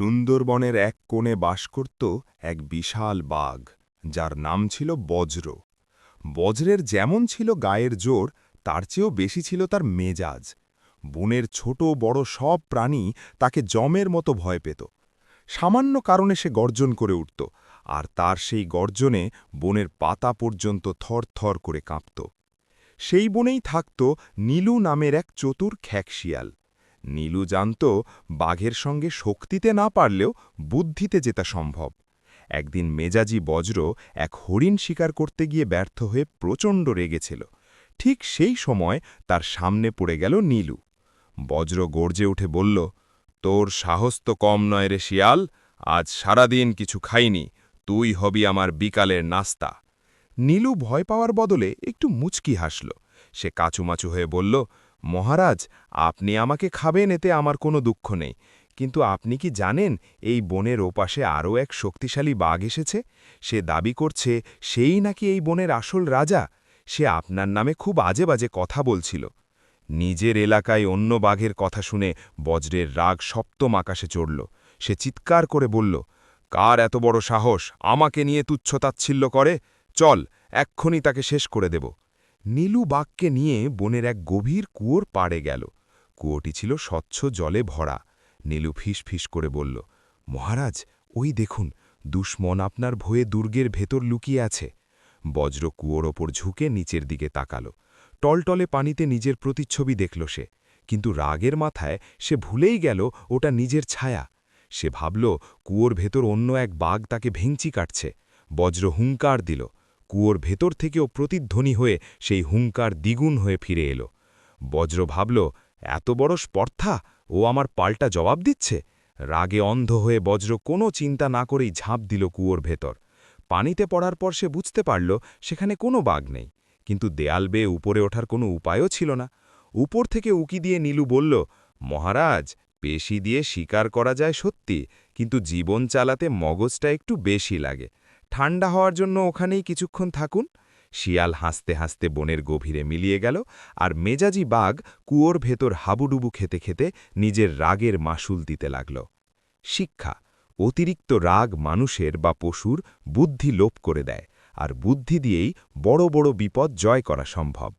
সুন্দরবনের এক কোণে বাস করত এক বিশাল বাঘ, যার নাম ছিল বজ্র। বজ্রের যেমন ছিল গায়ের জোর, তার চেয়েও বেশি ছিল তার মেজাজ। বনের ছোট বড় সব প্রাণী তাকে যমের মতো ভয় পেত। সামান্য কারণে সে গর্জন করে উঠত, আর তার সেই গর্জনে বনের পাতা পর্যন্ত থরথর করে কাঁপত। সেই বনেই থাকত নীলু নামের এক চতুর খ্যাকশিয়াল। নীলু জানত বাঘের সঙ্গে শক্তিতে না পারলেও বুদ্ধিতে জেতা সম্ভব। একদিন মেজাজি বজ্র এক হরিণ শিকার করতে গিয়ে ব্যর্থ হয়ে প্রচণ্ড রেগেছিল। ঠিক সেই সময় তার সামনে পড়ে গেল নীলু। বজ্র গর্জে উঠে বলল, তোর সাহস তো কম নয় রে শিয়াল, আজ সারাদিন কিছু খাইনি, তুই হবি আমার বিকালের নাস্তা। নীলু ভয় পাওয়ার বদলে একটু মুচকি হাসল। সে কাচুমাচু হয়ে বলল, মহারাজ, আপনি আমাকে খাবেন, এতে আমার কোনো দুঃখ নেই, কিন্তু আপনি কি জানেন এই বনের ওপাশে আরও এক শক্তিশালী বাঘ এসেছে? সে দাবি করছে সেই নাকি এই বনের আসল রাজা। সে আপনার নামে খুব আজে বাজে কথা বলছিল। নিজের এলাকায় অন্য বাঘের কথা শুনে বজ্রের রাগ সপ্তম আকাশে চড়ল। সে চিৎকার করে বলল, কার এত বড় সাহস আমাকে নিয়ে তুচ্ছতাচ্ছিল্য করে? চল, এক্ষুনি তাকে শেষ করে দেব। নীলু বাঘকে নিয়ে বনের এক গভীর কুয়োর পাড়ে গেল। কুয়োটি ছিল স্বচ্ছ জলে ভরা। নীলু ফিস করে বলল, মহারাজ, ওই দেখুন, দুশ্মন আপনার ভয়ে দুর্গের ভেতর লুকিয়ে আছে। বজ্র কুয়োর ওপর ঝুঁকে নিচের দিকে তাকাল। টলটলে পানিতে নিজের প্রতিচ্ছবি দেখল সে, কিন্তু রাগের মাথায় সে ভুলেই গেল ওটা নিজের ছায়া। সে ভাবল কুয়োর ভেতর অন্য এক বাঘ তাকে ভেঙচি কাটছে। বজ্র হুঙ্কার দিল। কুয়োর ভেতর থেকেও প্রতিধ্বনি হয়ে সেই হুঙ্কার দ্বিগুণ হয়ে ফিরে এলো। বজ্র ভাবল, এত বড় স্পর্ধা, ও আমার পাল্টা জবাব দিচ্ছে। রাগে অন্ধ হয়ে বজ্র কোনো চিন্তা না করেই ঝাঁপ দিল কুয়োর ভেতর। পানিতে পড়ার পর সে বুঝতে পারল সেখানে কোনো বাঘ নেই, কিন্তু দেয়াল বেয়ে উপরে ওঠার কোনো উপায়ও ছিল না। উপর থেকে উকি দিয়ে নীলু বলল, মহারাজ, পেশি দিয়ে শিকার করা যায় সত্যি, কিন্তু জীবন চালাতে মগজটা একটু বেশি লাগে। ঠান্ডা হওয়ার জন্য ওখানেই কিছুক্ষণ থাকুন। শিয়াল হাসতে হাসতে বনের গভীরে মিলিয়ে গেল, আর মেজাজি বাঘ কুয়োর ভেতর হাবুডুবু খেতে খেতে নিজের রাগের মাসুল দিতে লাগল। শিক্ষা: অতিরিক্ত রাগ মানুষের বা পশুর বুদ্ধি লোপ করে দেয়, আর বুদ্ধি দিয়েই বড় বড় বিপদ জয় করা সম্ভব।